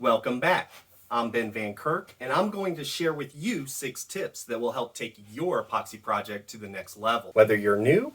Welcome back. I'm Ben Van Kirk, and I'm going to share with you 6 tips that will help take your epoxy project to the next level. Whether you're new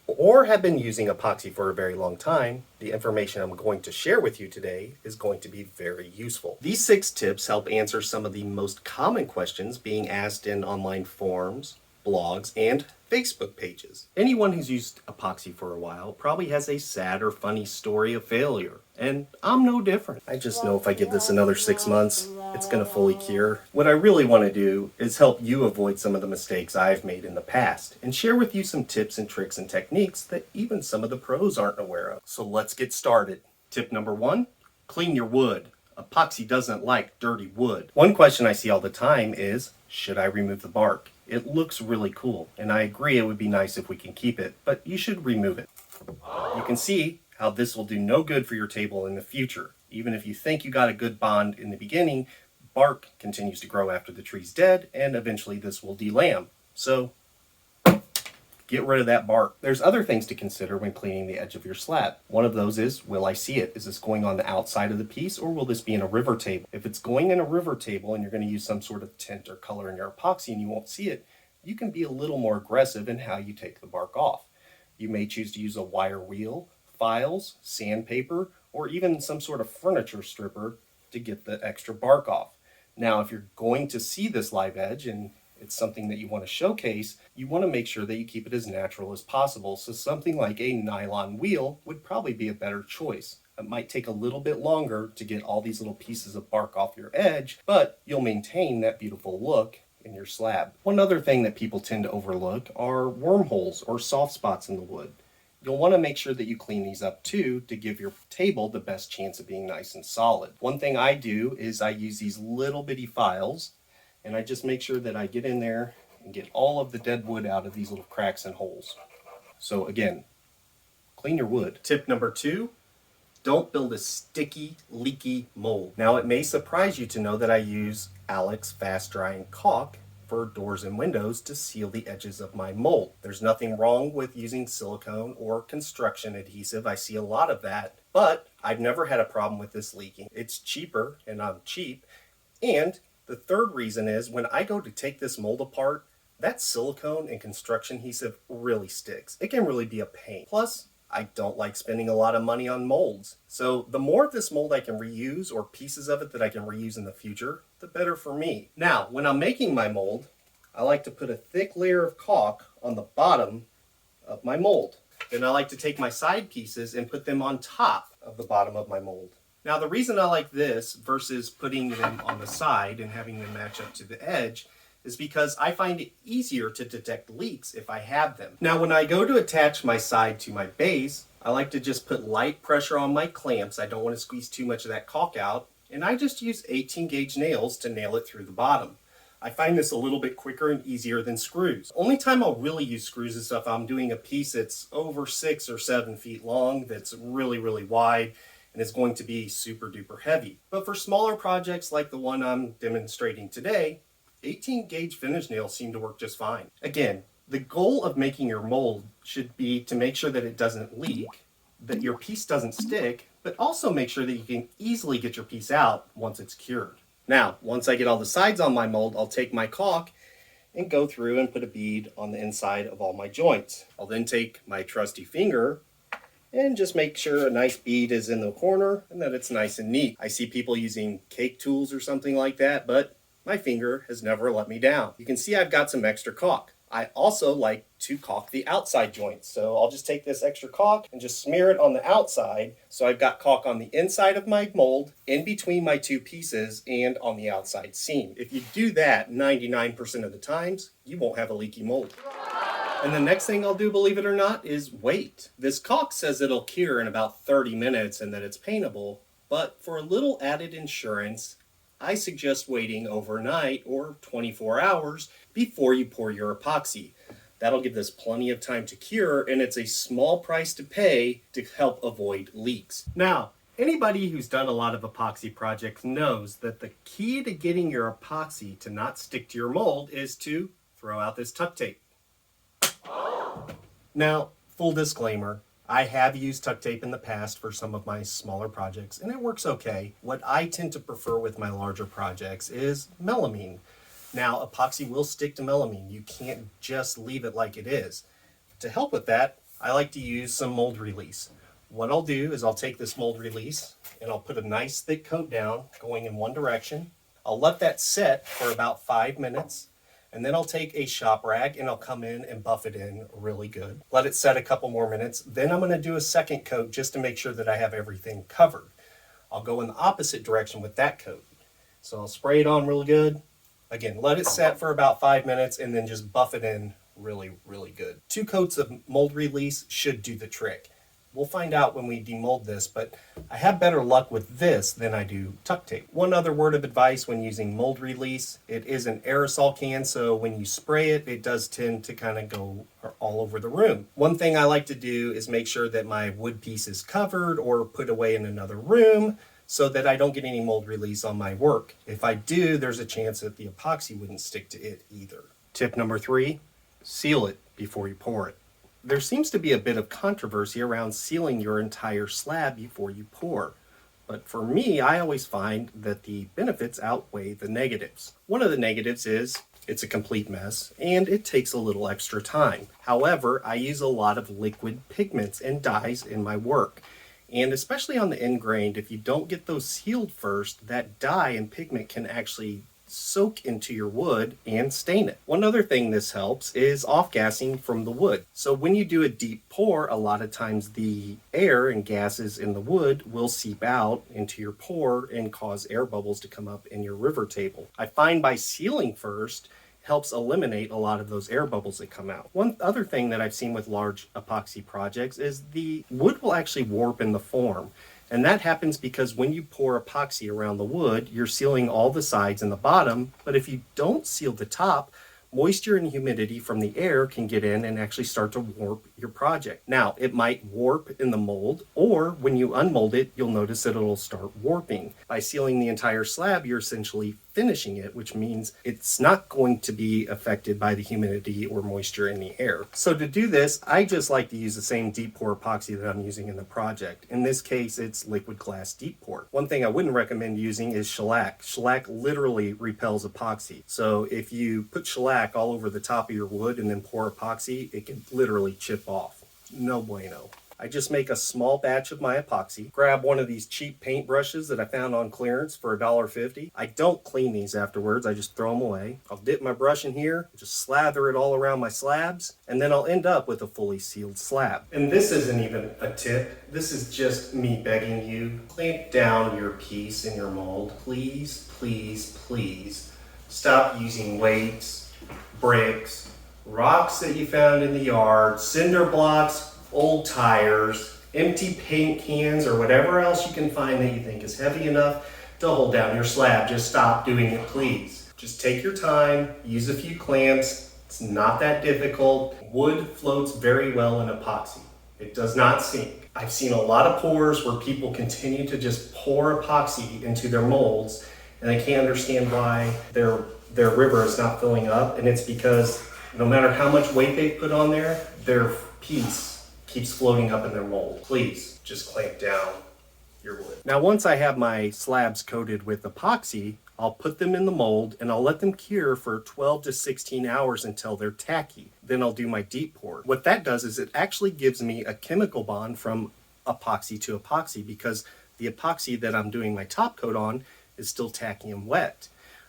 or have been using epoxy for a very long time, the information I'm going to share with you today is going to be very useful. These 6 tips help answer some of the most common questions being asked in online forums, blogs, and Facebook pages. Anyone who's used epoxy for a while probably has a sad or funny story of failure, and I'm no different. I just know if I give this another 6 months, it's going to fully cure. What I really want to do is help you avoid some of the mistakes I've made in the past and share with you some tips and tricks and techniques that even some of the pros aren't aware of. So let's get started. Tip number 1, clean your wood. Epoxy doesn't like dirty wood. One question I see all the time is, should I remove the bark? It looks really cool, and I agree it would be nice if we can keep it, but you should remove it. You can see how this will do no good for your table in the future. Even if you think you got a good bond in the beginning, bark continues to grow after the tree's dead, and eventually this will delam. So get rid of that bark. There's other things to consider when cleaning the edge of your slab. One of those is, will I see it? Is this going on the outside of the piece, or will this be in a river table? If it's going in a river table and you're going to use some sort of tint or color in your epoxy and you won't see it, you can be a little more aggressive in how you take the bark off. You may choose to use a wire wheel, files, sandpaper, or even some sort of furniture stripper to get the extra bark off. Now, if you're going to see this live edge and it's something that you want to showcase, you want to make sure that you keep it as natural as possible. So something like a nylon wheel would probably be a better choice. It might take a little bit longer to get all these little pieces of bark off your edge, but you'll maintain that beautiful look in your slab. One other thing that people tend to overlook are wormholes or soft spots in the wood. You'll want to make sure that you clean these up too to give your table the best chance of being nice and solid. One thing I do is I use these little bitty files, and I just make sure that I get in there and get all of the dead wood out of these little cracks and holes. So again, clean your wood. Tip number 2, don't build a sticky, leaky mold. Now it may surprise you to know that I use Alex fast drying caulk for doors and windows to seal the edges of my mold. There's nothing wrong with using silicone or construction adhesive. I see a lot of that, but I've never had a problem with this leaking. It's cheaper, and I'm cheap, and the third reason is when I go to take this mold apart, that silicone and construction adhesive really sticks. It can really be a pain. Plus, I don't like spending a lot of money on molds. So the more of this mold I can reuse, or pieces of it that I can reuse in the future, the better for me. Now, when I'm making my mold, I like to put a thick layer of caulk on the bottom of my mold. Then I like to take my side pieces and put them on top of the bottom of my mold. Now, the reason I like this versus putting them on the side and having them match up to the edge is because I find it easier to detect leaks if I have them. Now, when I go to attach my side to my base, I like to just put light pressure on my clamps. I don't want to squeeze too much of that caulk out, and I just use 18 gauge nails to nail it through the bottom. I find this a little bit quicker and easier than screws. Only time I'll really use screws is if I'm doing a piece that's over 6 or 7 feet long, that's really, really wide, and it's going to be super duper heavy. But for smaller projects like the one I'm demonstrating today, 18 gauge finish nails seem to work just fine. Again, the goal of making your mold should be to make sure that it doesn't leak, that your piece doesn't stick, but also make sure that you can easily get your piece out once it's cured. Now, once I get all the sides on my mold, I'll take my caulk and go through and put a bead on the inside of all my joints. I'll then take my trusty finger and just make sure a nice bead is in the corner and that it's nice and neat. I see people using cake tools or something like that, but my finger has never let me down. You can see I've got some extra caulk. I also like to caulk the outside joints. So I'll just take this extra caulk and just smear it on the outside. So I've got caulk on the inside of my mold, in between my 2 pieces, and on the outside seam. If you do that 99% of the times, you won't have a leaky mold. And the next thing I'll do, believe it or not, is wait. This caulk says it'll cure in about 30 minutes and that it's paintable, but for a little added insurance, I suggest waiting overnight or 24 hours before you pour your epoxy. That'll give this plenty of time to cure, and it's a small price to pay to help avoid leaks. Now, anybody who's done a lot of epoxy projects knows that the key to getting your epoxy to not stick to your mold is to throw out this tuck tape. Now, full disclaimer, I have used tuck tape in the past for some of my smaller projects, and it works okay. What I tend to prefer with my larger projects is melamine. Now, epoxy will stick to melamine. You can't just leave it like it is. To help with that, I like to use some mold release. What I'll do is I'll take this mold release and I'll put a nice thick coat down going in one direction. I'll let that set for about 5 minutes, and then I'll take a shop rag and I'll come in and buff it in really good. Let it set a couple more minutes. Then I'm going to do a second coat just to make sure that I have everything covered. I'll go in the opposite direction with that coat. So I'll spray it on really good. Again, let it set for about 5 minutes and then just buff it in really, really good. 2 coats of mold release should do the trick. We'll find out when we demold this, but I have better luck with this than I do tuck tape. One other word of advice when using mold release: it is an aerosol can, so when you spray it, it does tend to kind of go all over the room. One thing I like to do is make sure that my wood piece is covered or put away in another room so that I don't get any mold release on my work. If I do, there's a chance that the epoxy wouldn't stick to it either. Tip number 3, seal it before you pour it. There seems to be a bit of controversy around sealing your entire slab before you pour. But for me, I always find that the benefits outweigh the negatives. One of the negatives is it's a complete mess and it takes a little extra time. However, I use a lot of liquid pigments and dyes in my work. And especially on the end grained, if you don't get those sealed first, that dye and pigment can actually soak into your wood and stain it. One other thing this helps is off-gassing from the wood. So when you do a deep pour, a lot of times the air and gases in the wood will seep out into your pour and cause air bubbles to come up in your river table. I find by sealing first helps eliminate a lot of those air bubbles that come out. One other thing that I've seen with large epoxy projects is the wood will actually warp in the form. And that happens because when you pour epoxy around the wood, you're sealing all the sides and the bottom, but if you don't seal the top, moisture and humidity from the air can get in and actually start to warp your project. Now, it might warp in the mold, or when you unmold it, you'll notice that it'll start warping. By sealing the entire slab, you're essentially finishing it, which means it's not going to be affected by the humidity or moisture in the air. So to do this, I just like to use the same deep pour epoxy that I'm using in the project. In this case, it's liquid glass deep pour. One thing I wouldn't recommend using is shellac. Shellac literally repels epoxy. So if you put shellac all over the top of your wood and then pour epoxy, it can literally chip off. No bueno. I just make a small batch of my epoxy, grab one of these cheap paint brushes that I found on clearance for $1.50. I don't clean these afterwards, I just throw them away. I'll dip my brush in here, just slather it all around my slabs, and then I'll end up with a fully sealed slab. And this isn't even a tip, this is just me begging you, clamp down your piece in your mold. Please, please, please stop using weights, bricks, rocks that you found in the yard, cinder blocks, old tires, empty paint cans, or whatever else you can find that you think is heavy enough to hold down your slab. Just stop doing it, please. Just take your time, use a few clamps. It's not that difficult. Wood floats very well in epoxy. It does not sink. I've seen a lot of pours where people continue to just pour epoxy into their molds, and they can't understand why their river is not filling up, and it's because no matter how much weight they put on there, their piece keeps floating up in their mold. Please just clamp down your wood. Now, once I have my slabs coated with epoxy, I'll put them in the mold and I'll let them cure for 12 to 16 hours until they're tacky. Then I'll do my deep pour. What that does is it actually gives me a chemical bond from epoxy to epoxy, because the epoxy that I'm doing my top coat on is still tacky and wet.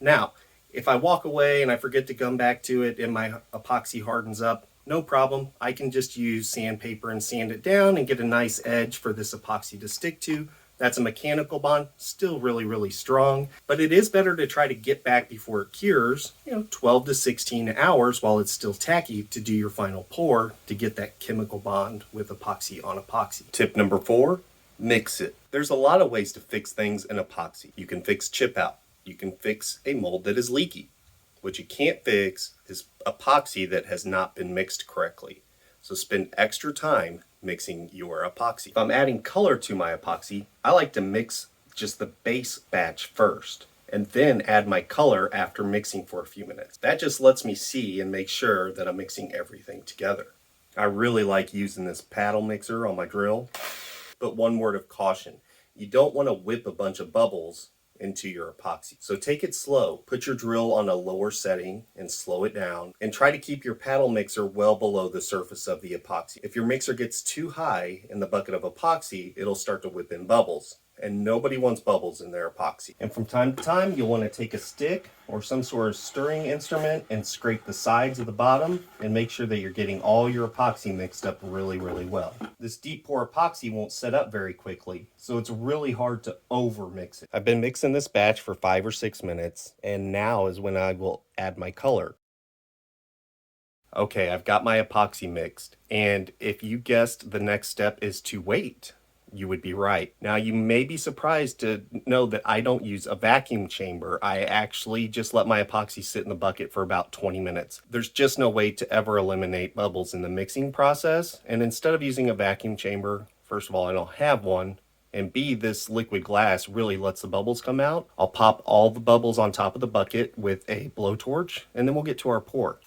Now, if I walk away and I forget to come back to it and my epoxy hardens up, no problem. I can just use sandpaper and sand it down and get a nice edge for this epoxy to stick to. That's a mechanical bond, still really, really strong, but it is better to try to get back before it cures, 12 to 16 hours while it's still tacky, to do your final pour to get that chemical bond with epoxy on epoxy. Tip number 4, mix it. There's a lot of ways to fix things in epoxy. You can fix chip out. You can fix a mold that is leaky. What you can't fix is epoxy that has not been mixed correctly. So spend extra time mixing your epoxy. If I'm adding color to my epoxy, I like to mix just the base batch first and then add my color after mixing for a few minutes. That just lets me see and make sure that I'm mixing everything together. I really like using this paddle mixer on my drill, but one word of caution. You don't want to whip a bunch of bubbles into your epoxy. So take it slow. Put your drill on a lower setting and slow it down, and try to keep your paddle mixer well below the surface of the epoxy. If your mixer gets too high in the bucket of epoxy, it'll start to whip in bubbles, and nobody wants bubbles in their epoxy. And from time to time, you'll want to take a stick or some sort of stirring instrument and scrape the sides of the bottom and make sure that you're getting all your epoxy mixed up really, really well. This deep pour epoxy won't set up very quickly, so it's really hard to over mix it. I've been mixing this batch for 5 or 6 minutes, and now is when I will add my color. Okay, I've got my epoxy mixed, and if you guessed the next step is to wait, you would be right. Now, you may be surprised to know that I don't use a vacuum chamber. I actually just let my epoxy sit in the bucket for about 20 minutes. There's just no way to ever eliminate bubbles in the mixing process, and instead of using a vacuum chamber, first of all, I don't have one, and B, this liquid glass really lets the bubbles come out. I'll pop all the bubbles on top of the bucket with a blowtorch, and then we'll get to our pour.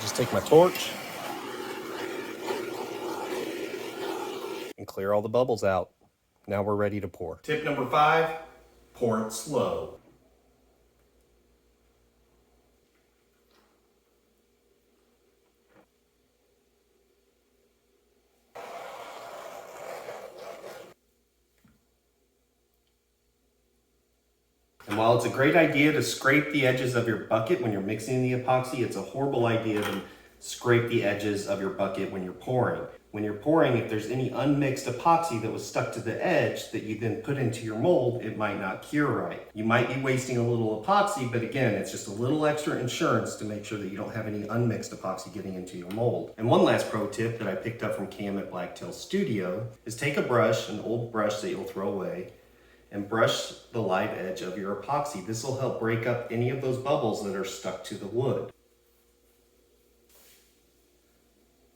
Just take my torch and clear all the bubbles out. Now we're ready to pour. Tip number 5, pour it slow. And while it's a great idea to scrape the edges of your bucket when you're mixing the epoxy, it's a horrible idea to scrape the edges of your bucket when you're pouring. When you're pouring, if there's any unmixed epoxy that was stuck to the edge that you then put into your mold, it might not cure right. You might be wasting a little epoxy, but again, it's just a little extra insurance to make sure that you don't have any unmixed epoxy getting into your mold. And one last pro tip that I picked up from Cam at Blacktail Studio is take a brush, an old brush that you'll throw away, and brush the live edge of your epoxy. This will help break up any of those bubbles that are stuck to the wood.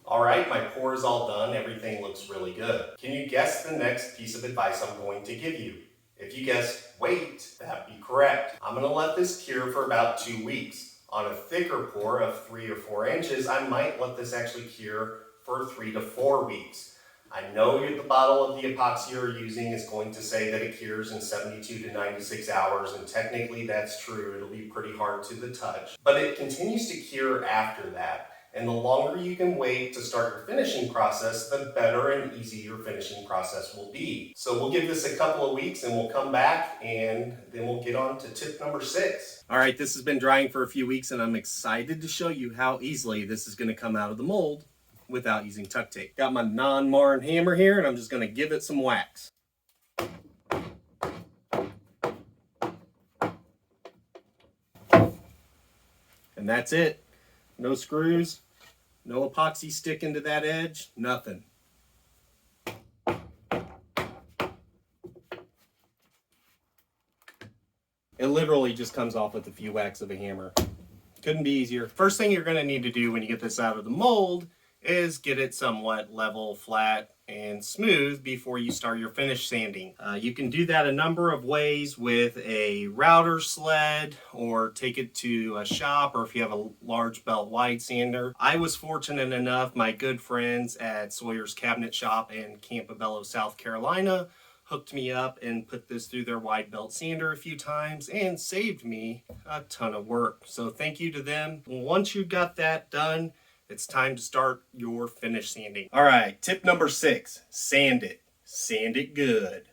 All right, my pour is all done. Everything looks really good. Can you guess the next piece of advice I'm going to give you? If you guess wait, that'd be correct. I'm gonna let this cure for about 2 weeks. On a thicker pour of 3 or 4 inches, I might let this actually cure for 3 to 4 weeks. I know the bottle of the epoxy you're using is going to say that it cures in 72 to 96 hours, and technically that's true. It'll be pretty hard to the touch, but it continues to cure after that. And the longer you can wait to start your finishing process, the better and easier your finishing process will be. So we'll give this a couple of weeks and we'll come back and then we'll get on to tip number 6. All right, this has been drying for a few weeks and I'm excited to show you how easily this is going to come out of the mold without using tuck tape. Got my non-marring hammer here and I'm just going to give it some wax. And that's it. No screws. No epoxy sticking to that edge, nothing. It literally just comes off with a few whacks of a hammer. Couldn't be easier. First thing you're going to need to do when you get this out of the mold is get it somewhat level, flat, and smooth before you start your finish sanding. You can do that a number of ways with a router sled or take it to a shop, or if you have a large belt wide sander. I was fortunate enough, my good friends at Sawyer's Cabinet Shop in Campobello, South Carolina, hooked me up and put this through their wide belt sander a few times and saved me a ton of work. So thank you to them. Once you got that done, it's time to start your finish sanding. All right, tip number 6, sand it. Sand it good.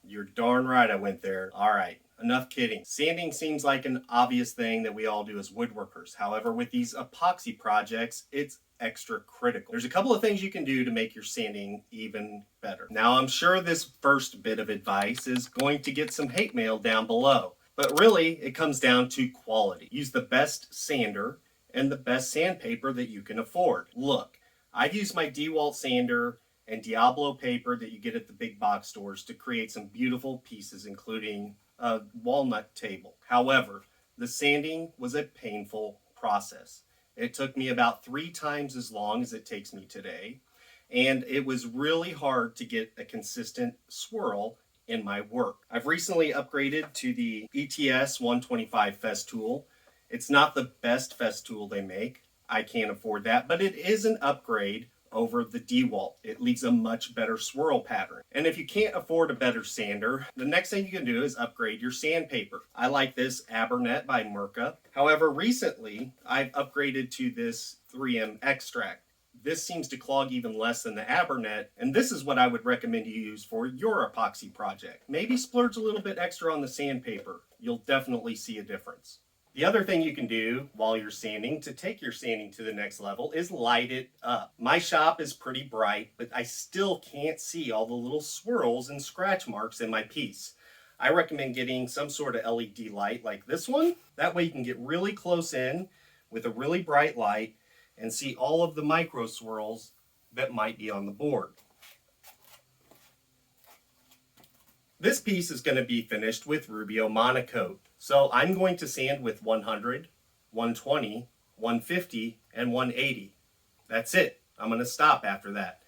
You're darn right I went there. All right, enough kidding. Sanding seems like an obvious thing that we all do as woodworkers. However, with these epoxy projects, it's extra critical. There's a couple of things you can do to make your sanding even better. Now, I'm sure this first bit of advice is going to get some hate mail down below, but really it comes down to quality. Use the best sander and the best sandpaper that you can afford. Look, I've used my DeWalt sander and Diablo paper that you get at the big box stores to create some beautiful pieces, including a walnut table. However, the sanding was a painful process. It took me about 3 times as long as it takes me today, and it was really hard to get a consistent swirl in my work. I've recently upgraded to the ETS 125 Festool. It's not the best Festool they make. I can't afford that, but it is an upgrade over the dewalt. It leaves a much better swirl pattern. And if you can't afford a better sander, the next thing you can do is upgrade your sandpaper. I like this Abernet by Mirka. However, recently I've upgraded to this 3M extract. This seems to clog even less than the Abernet, and this is what I would recommend you use for your epoxy project. Maybe splurge a little bit extra on the sandpaper. You'll definitely see a difference. The other thing you can do while you're sanding to take your sanding to the next level is light it up. My shop is pretty bright, but I still can't see all the little swirls and scratch marks in my piece. I recommend getting some sort of LED light like this one. That way you can get really close in with a really bright light and see all of the micro swirls that might be on the board. This piece is going to be finished with Rubio Monocoat. So I'm going to sand with 100, 120, 150, and 180. That's it. I'm going to stop after that.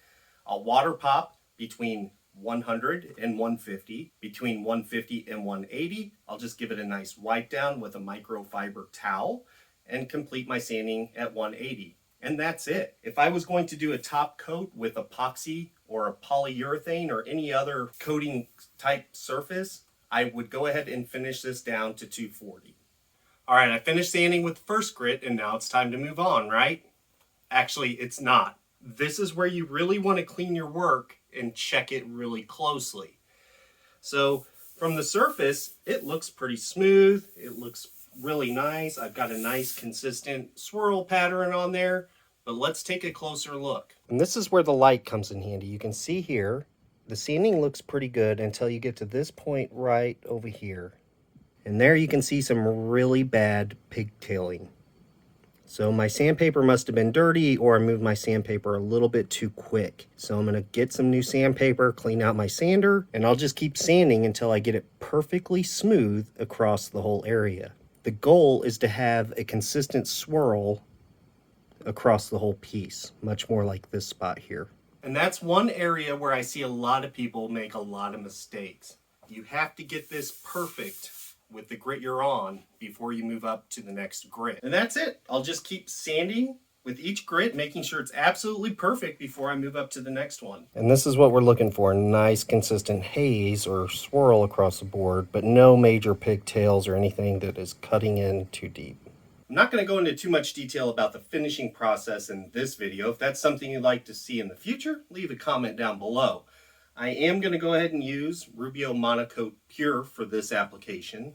I'll water pop between 100 and 150. Between 150 and 180, I'll just give it a nice wipe down with a microfiber towel and complete my sanding at 180. And that's it. If I was going to do a top coat with epoxy or a polyurethane or any other coating type surface, I would go ahead and finish this down to 240. All right, I finished sanding with first grit and now it's time to move on, right? Actually, it's not. This is where you really want to clean your work and check it really closely. So from the surface, it looks pretty smooth. It looks really nice. I've got a nice consistent swirl pattern on there, but let's take a closer look. And this is where the light comes in handy. You can see here, the sanding looks pretty good until you get to this point right over here. And there you can see some really bad pigtailing. So my sandpaper must have been dirty, or I moved my sandpaper a little bit too quick. So I'm gonna get some new sandpaper, clean out my sander, and I'll just keep sanding until I get it perfectly smooth across the whole area. The goal is to have a consistent swirl across the whole piece, much more like this spot here. And that's one area where I see a lot of people make a lot of mistakes. You have to get this perfect with the grit you're on before you move up to the next grit. And that's it. I'll just keep sanding with each grit, making sure it's absolutely perfect before I move up to the next one. And this is what we're looking for, a nice consistent haze or swirl across the board, but no major pigtails or anything that is cutting in too deep. I'm not going to go into too much detail about the finishing process in this video. If that's something you'd like to see in the future, leave a comment down below. I am going to go ahead and use Rubio Monocoat Pure for this application.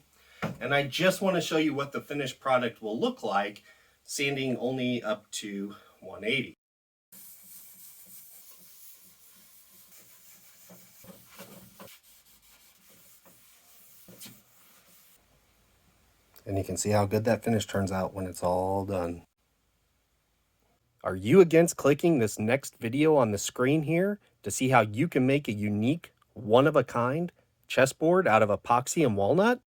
And I just want to show you what the finished product will look like, sanding only up to 180. And you can see how good that finish turns out when it's all done. Are you against clicking this next video on the screen here to see how you can make a unique, one-of-a-kind chessboard out of epoxy and walnut?